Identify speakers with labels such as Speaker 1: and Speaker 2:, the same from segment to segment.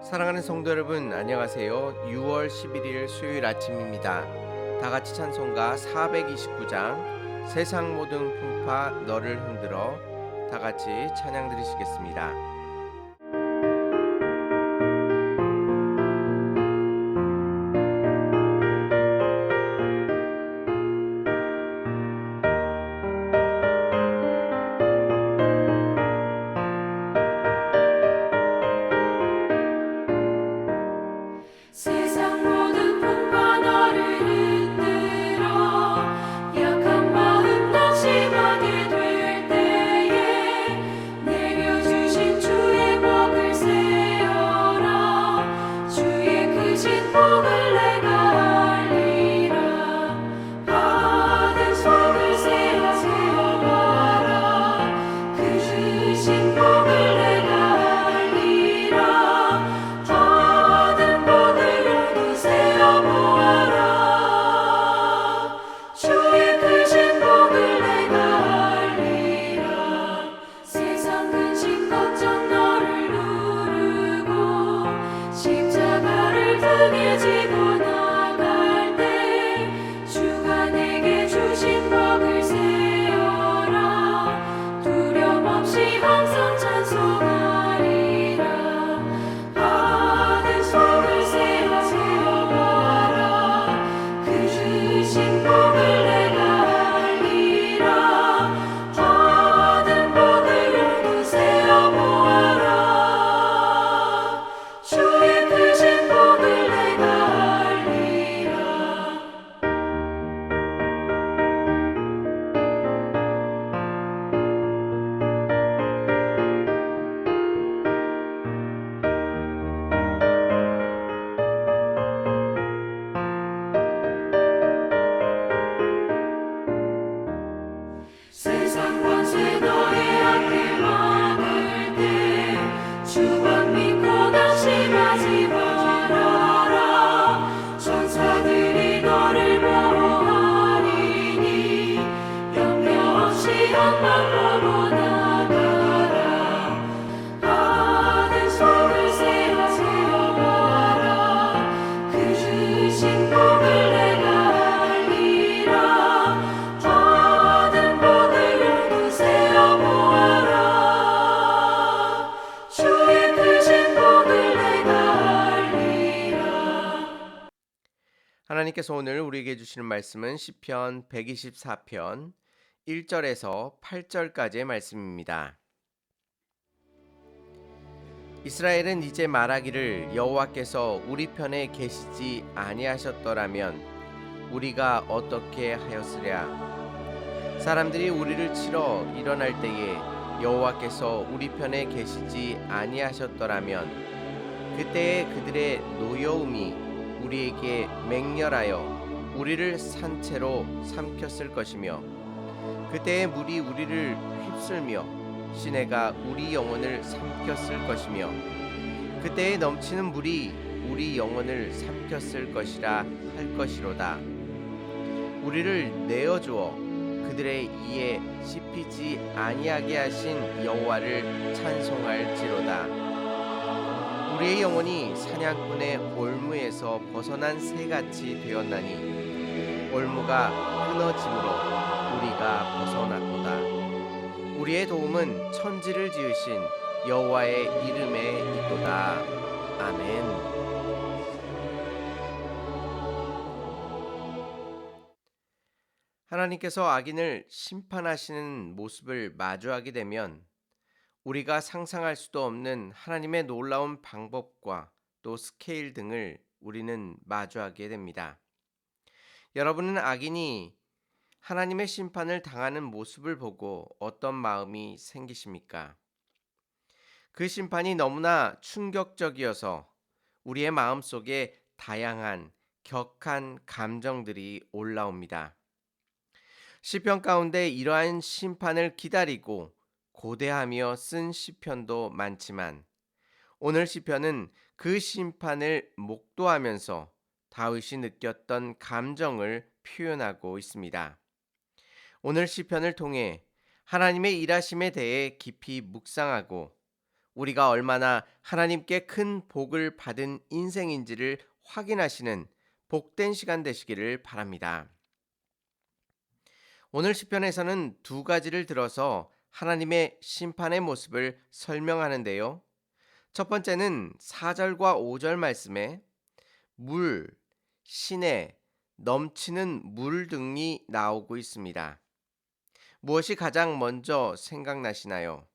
Speaker 1: 사랑하는 성도 여러분, 안녕하세요. 6월 11일 수요일 아침입니다. 다 같이 찬송가 429장 세상 모든 풍파 너를 흔들어 다 같이 찬양 드리시겠습니다.
Speaker 2: 세상 모든 풍파 너를 흔들어 약한 마음 낙심하게 될 때에 내려주신 주의 복을 세어라. 주의 크신 복을 내가 알리라. 받은 속을 세어봐라. 그 주신 복을 내가 알리라. 받은 복을 세어보아라. 주의 크신 복을 내가 알리라. 세상 근심 걱정 너를 누르고 십자가를 등에 지고 나갈 때 주가 내게 주신 복을 세어라. 두려움 없이 항상 찬송하리라. 받은 속을 세어봐라. 그 주신 복을 내가 알리라. 받은 복을 모두 세어보아라. 주의 크신 복을 내가 알리라. 세상 권세 너의 앞에 막을 때 주만 믿고 낙심하지 말아라. 천사들이 너를 보호하리니 염려 없이 한방 보고 나가라. 받은 속을 세어봐라. 그 주신 복을 내가 알리라. 받은 복을 모두 세어보아라. 주의 크신 복을 내가 알리라.
Speaker 1: 하나님께서 오늘 우리에게 주시는 말씀은 시편 124편 1절에서 8절까지의 말씀입니다. 이스라엘은 이제 말하기를 여호와께서 우리 편에 계시지 아니하셨더라면 우리가 어떻게 하였으랴. 사람들이 우리를 치러 일어날 때에 여호와께서 우리 편에 계시지 아니하셨더라면 그때에 그들의 노여움이 우리에게 맹렬하여 우리를 산채로 삼켰을 것이며 그때에 물이 우리를 휩쓸며 시내가 우리 영혼을 삼켰을 것이며 그때에 넘치는 물이 우리 영혼을 삼켰을 것이라 할 것이로다. 우리를 내어주어 그들의 이에 씹히지 아니하게 하신 여호와를 찬송할지로다. 우리의 영혼이 사냥꾼의 올무에서 벗어난 새같이 되었나니 올무가 끊어짐으로 우리가 벗어났도다. 우리의 도움은 천지를 지으신 여호와의 이름에 있도다. 아멘. 하나님께서 악인을 심판하시는 모습을 마주하게 되면 우리가 상상할 수도 없는 하나님의 놀라운 방법과 또 스케일 등을 우리는 마주하게 됩니다. 여러분은 악인이 하나님의 심판을 당하는 모습을 보고 어떤 마음이 생기십니까? 그 심판이 너무나 충격적이어서 우리의 마음속에 다양한 격한 감정들이 올라옵니다. 시편 가운데 이러한 심판을 기다리고 고대하며 쓴 시편도 많지만 오늘 시편은 그 심판을 목도하면서 다윗이 느꼈던 감정을 표현하고 있습니다. 오늘 시편을 통해 하나님의 일하심에 대해 깊이 묵상하고 우리가 얼마나 하나님께 큰 복을 받은 인생인지를 확인하시는 복된 시간 되시기를 바랍니다. 오늘 시편에서는 두 가지를 들어서 하나님의 심판의 모습을 설명하는데요. 첫 번째는 4절과 5절 말씀에 물, 시내, 넘치는 물 등이 나오고 있습니다. 무엇이 가장 먼저 생각나시나요?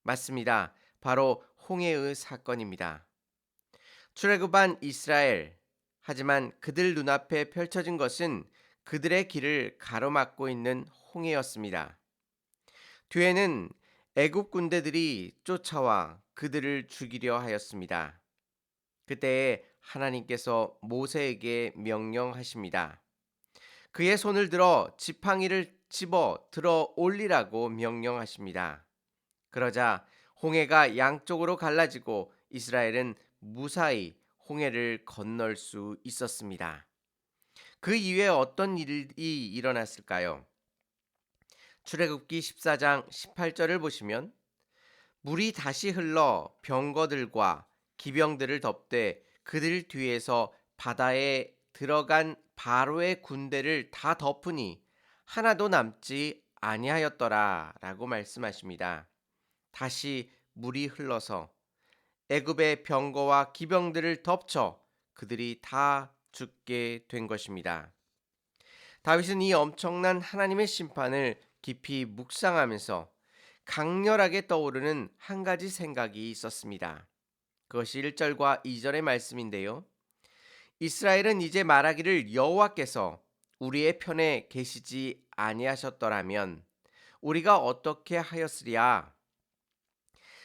Speaker 1: 맞습니다. 바로 홍해의 사건입니다. 출애굽한 이스라엘. 하지만 그들 눈앞에 펼쳐진 것은 그들의 길을 가로막고 있는 홍해였습니다. 뒤에는 애굽 군대들이 쫓아와 그들을 죽이려 하였습니다. 그때 하나님께서 모세에게 명령하십니다. 그의 손을 들어 지팡이를 집어 들어 올리라고 명령하십니다. 그러자 홍해가 양쪽으로 갈라지고 이스라엘은 무사히 홍해를 건널 수 있었습니다. 그 이후에 어떤 일이 일어났을까요? 출애굽기 14장 18절을 보시면 물이 다시 흘러 병거들과 기병들을 덮되 그들 뒤에서 바다에 들어간 바로의 군대를 다 덮으니 하나도 남지 아니하였더라라고 말씀하십니다. 다시 물이 흘러서 애굽의 병거와 기병들을 덮쳐 그들이 다 죽게 된 것입니다. 다윗은 이 엄청난 하나님의 심판을 깊이 묵상하면서 강렬하게 떠오르는 한 가지 생각이 있었습니다. 그것이 1절과 2절의 말씀인데요. 이스라엘은 이제 말하기를 여호와께서 우리의 편에 계시지 아니하셨더라면 우리가 어떻게 하였으랴.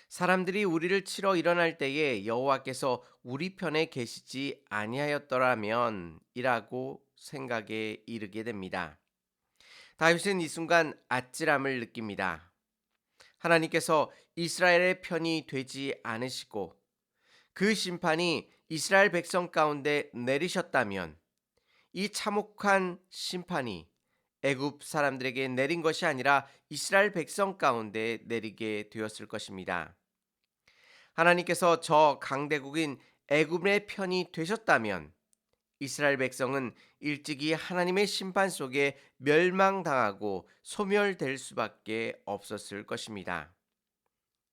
Speaker 1: 사람들이 우리를 치러 일어날 때에 여호와께서 우리 편에 계시지 아니하였더라면 이라고 생각에 이르게 됩니다. 다윗은 이 순간 아찔함을 느낍니다. 하나님께서 이스라엘의 편이 되지 않으시고 그 심판이 이스라엘 백성 가운데 내리셨다면 이 참혹한 심판이 애굽 사람들에게 내린 것이 아니라 이스라엘 백성 가운데 내리게 되었을 것입니다. 하나님께서 저 강대국인 애굽의 편이 되셨다면 이스라엘 백성은 일찍이 하나님의 심판 속에 멸망당하고 소멸될 수밖에 없었을 것입니다.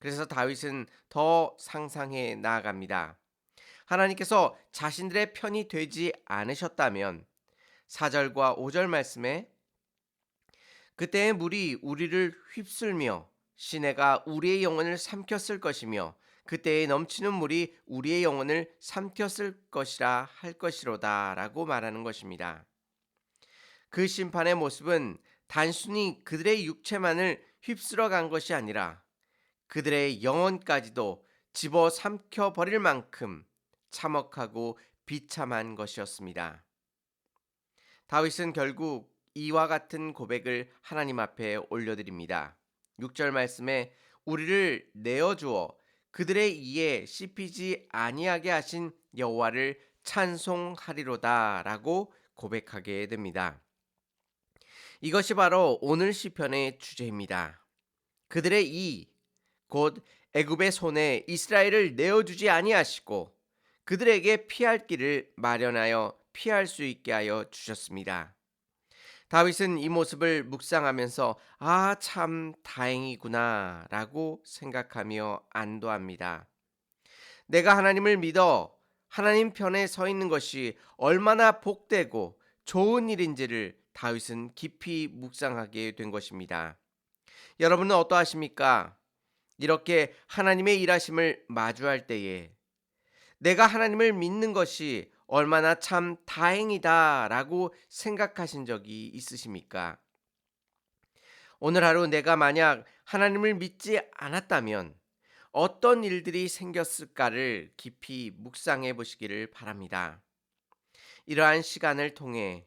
Speaker 1: 그래서 다윗은 더 상상해 나아갑니다. 하나님께서 자신들의 편이 되지 않으셨다면 4절과 5절 말씀에 그때의 물이 우리를 휩쓸며 시내가 우리의 영혼을 삼켰을 것이며 그때에 넘치는 물이 우리의 영혼을 삼켰을 것이라 할 것이로다 라고 말하는 것입니다. 그 심판의 모습은 단순히 그들의 육체만을 휩쓸어 간 것이 아니라 그들의 영혼까지도 집어삼켜 버릴 만큼 참혹하고 비참한 것이었습니다. 다윗은 결국 이와 같은 고백을 하나님 앞에 올려드립니다. 6절 말씀에 우리를 내어주어 그들의 이에 씹히지 아니하게 하신 여호와를 찬송하리로다라고 고백하게 됩니다. 이것이 바로 오늘 시편의 주제입니다. 그들의 이 곧 애굽의 손에 이스라엘을 내어주지 아니하시고 그들에게 피할 길을 마련하여 피할 수 있게 하여 주셨습니다. 다윗은 이 모습을 묵상하면서 참 다행이구나라고 생각하며 안도합니다. 내가 하나님을 믿어 하나님 편에 서 있는 것이 얼마나 복되고 좋은 일인지를 다윗은 깊이 묵상하게 된 것입니다. 여러분은 어떠하십니까? 이렇게 하나님의 일하심을 마주할 때에 내가 하나님을 믿는 것이 얼마나 참 다행이다라고 생각하신 적이 있으십니까? 오늘 하루 내가 만약 하나님을 믿지 않았다면 어떤 일들이 생겼을까를 깊이 묵상해 보시기를 바랍니다. 이러한 시간을 통해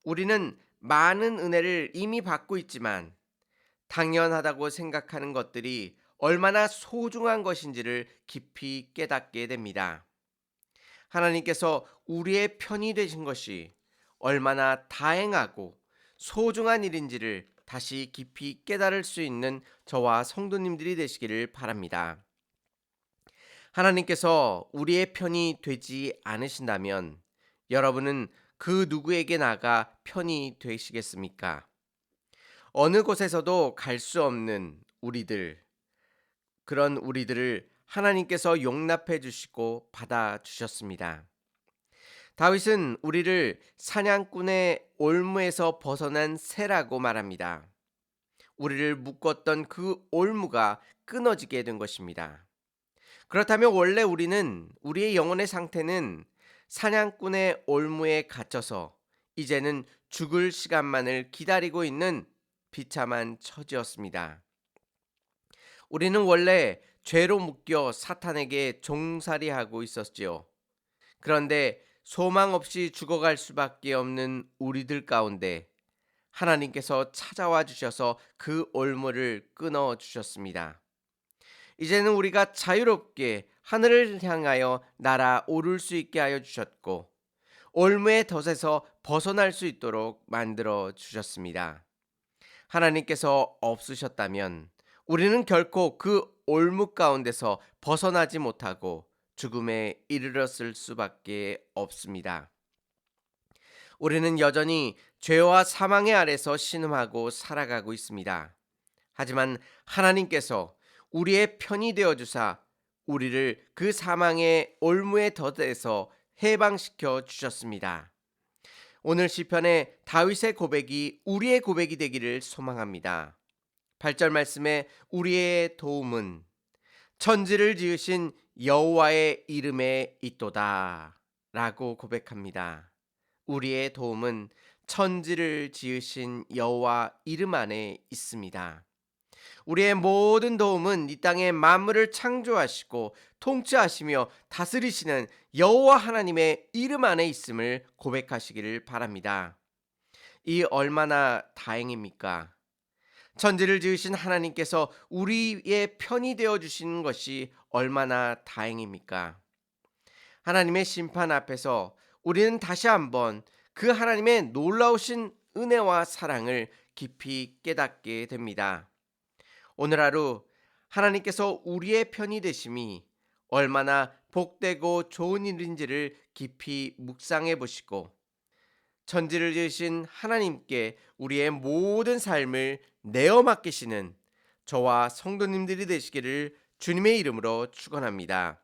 Speaker 1: 우리는 많은 은혜를 이미 받고 있지만 당연하다고 생각하는 것들이 얼마나 소중한 것인지를 깊이 깨닫게 됩니다. 하나님께서 우리의 편이 되신 것이 얼마나 다행하고 소중한 일인지를 다시 깊이 깨달을 수 있는 저와 성도님들이 되시기를 바랍니다. 하나님께서 우리의 편이 되지 않으신다면 여러분은 그 누구에게 나가 편이 되시겠습니까? 어느 곳에서도 갈 수 없는 우리들, 그런 우리들을 하나님께서 용납해 주시고 받아 주셨습니다. 다윗은 우리를 사냥꾼의 올무에서 벗어난 새라고 말합니다. 우리를 묶었던 그 올무가 끊어지게 된 것입니다. 그렇다면 원래 우리의 영혼의 상태는 사냥꾼의 올무에 갇혀서 이제는 죽을 시간만을 기다리고 있는 비참한 처지였습니다. 우리는 원래 죄로 묶여 사탄에게 종살이하고 있었지요. 그런데 소망 없이 죽어갈 수밖에 없는 우리들 가운데 하나님께서 찾아와 주셔서 그 올무를 끊어 주셨습니다. 이제는 우리가 자유롭게 하늘을 향하여 날아오를 수 있게 하여 주셨고 올무의 덫에서 벗어날 수 있도록 만들어 주셨습니다. 하나님께서 없으셨다면 우리는 결코 그 올무 가운데서 벗어나지 못하고 죽음에 이르렀을 수밖에 없습니다. 우리는 여전히 죄와 사망의 아래서 신음하고 살아가고 있습니다. 하지만 하나님께서 우리의 편이 되어 주사 우리를 그 사망의 올무의 덫에서 해방시켜 주셨습니다. 오늘 시편의 다윗의 고백이 우리의 고백이 되기를 소망합니다. 8절 말씀에 우리의 도움은 천지를 지으신 여호와의 이름에 있도다 라고 고백합니다. 우리의 도움은 천지를 지으신 여호와 이름 안에 있습니다. 우리의 모든 도움은 이 땅의 만물을 창조하시고 통치하시며 다스리시는 여호와 하나님의 이름 안에 있음을 고백하시기를 바랍니다. 이 얼마나 다행입니까? 천지를 지으신 하나님께서 우리의 편이 되어 주시는 것이 얼마나 다행입니까? 하나님의 심판 앞에서 우리는 다시 한번 그 하나님의 놀라우신 은혜와 사랑을 깊이 깨닫게 됩니다. 오늘 하루 하나님께서 우리의 편이 되심이 얼마나 복되고 좋은 일인지를 깊이 묵상해 보시고 천지를 지으신 하나님께 우리의 모든 삶을 내어 맡기시는 저와 성도님들이 되시기를 주님의 이름으로 축원합니다.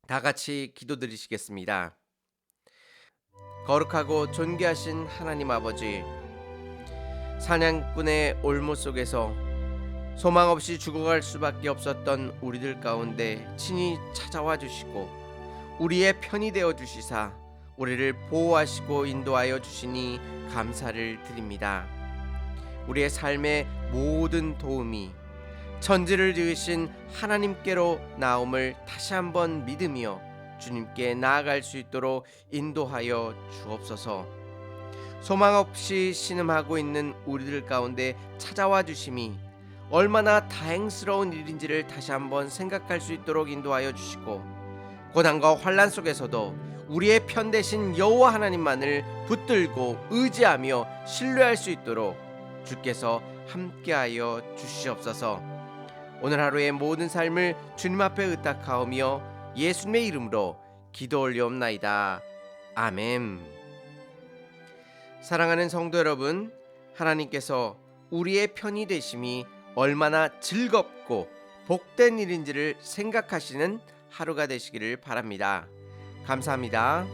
Speaker 1: 다 같이 기도드리시겠습니다. 거룩하고 존귀하신 하나님 아버지, 사냥꾼의 올무 속에서 소망 없이 죽어갈 수밖에 없었던 우리들 가운데 친히 찾아와 주시고 우리의 편이 되어 주시사 우리를 보호하시고 인도하여 주시니 감사를 드립니다. 우리의 삶의 모든 도움이 천지를 지으신 하나님께로 나옴을 다시 한번 믿으며 주님께 나아갈 수 있도록 인도하여 주옵소서. 소망 없이 신음하고 있는 우리들 가운데 찾아와 주심이 얼마나 다행스러운 일인지를 다시 한번 생각할 수 있도록 인도하여 주시고 고난과 환난 속에서도 우리의 편 되신 여호와 하나님만을 붙들고 의지하며 신뢰할 수 있도록 주께서 함께하여 주시옵소서. 오늘 하루의 모든 삶을 주님 앞에 의탁하오며 예수님의 이름으로 기도 올리옵나이다. 아멘. 사랑하는 성도 여러분, 하나님께서 우리의 편이 되심이 얼마나 즐겁고 복된 일인지를 생각하시는 하루가 되시기를 바랍니다. 감사합니다.